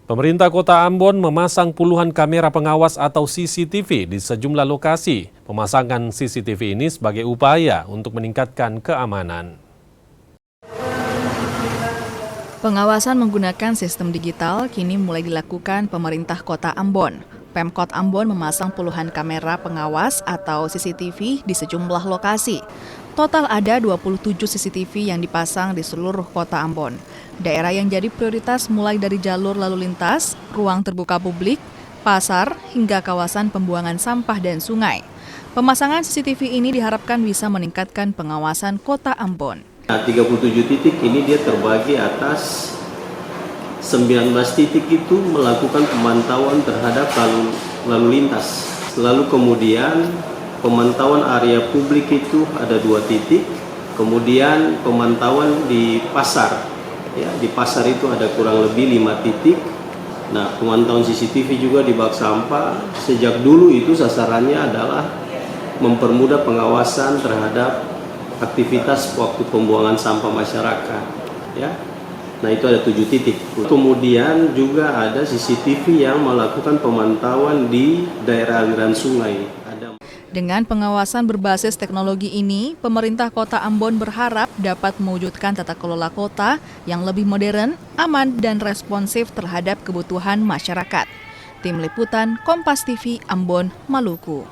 Pemerintah Kota Ambon memasang puluhan kamera pengawas atau CCTV di sejumlah lokasi. Pemasangan CCTV ini sebagai upaya untuk meningkatkan keamanan. Pengawasan menggunakan sistem digital kini mulai dilakukan pemerintah Kota Ambon. Pemkot Ambon memasang puluhan kamera pengawas atau CCTV di sejumlah lokasi. Total ada 27 CCTV yang dipasang di seluruh Kota Ambon. Daerah yang jadi prioritas mulai dari jalur lalu lintas, ruang terbuka publik, pasar, hingga kawasan pembuangan sampah dan sungai. Pemasangan CCTV ini diharapkan bisa meningkatkan pengawasan Kota Ambon. 37 titik ini dia terbagi atas 19 titik itu melakukan pemantauan terhadap lalu lintas. Lalu kemudian pemantauan area publik itu ada 2 titik. Kemudian pemantauan di pasar. Ya, di pasar itu ada kurang lebih 5 titik. Nah, pemantauan CCTV juga di bak sampah. Sejak dulu itu sasarannya adalah mempermudah pengawasan terhadap aktivitas waktu pembuangan sampah masyarakat. Ya. Nah, itu ada 7 titik. Kemudian juga ada CCTV yang melakukan pemantauan di daerah aliran sungai. Dengan pengawasan berbasis teknologi ini, pemerintah Kota Ambon berharap dapat mewujudkan tata kelola kota yang lebih modern, aman, dan responsif terhadap kebutuhan masyarakat. Tim Liputan Kompas TV Ambon, Maluku.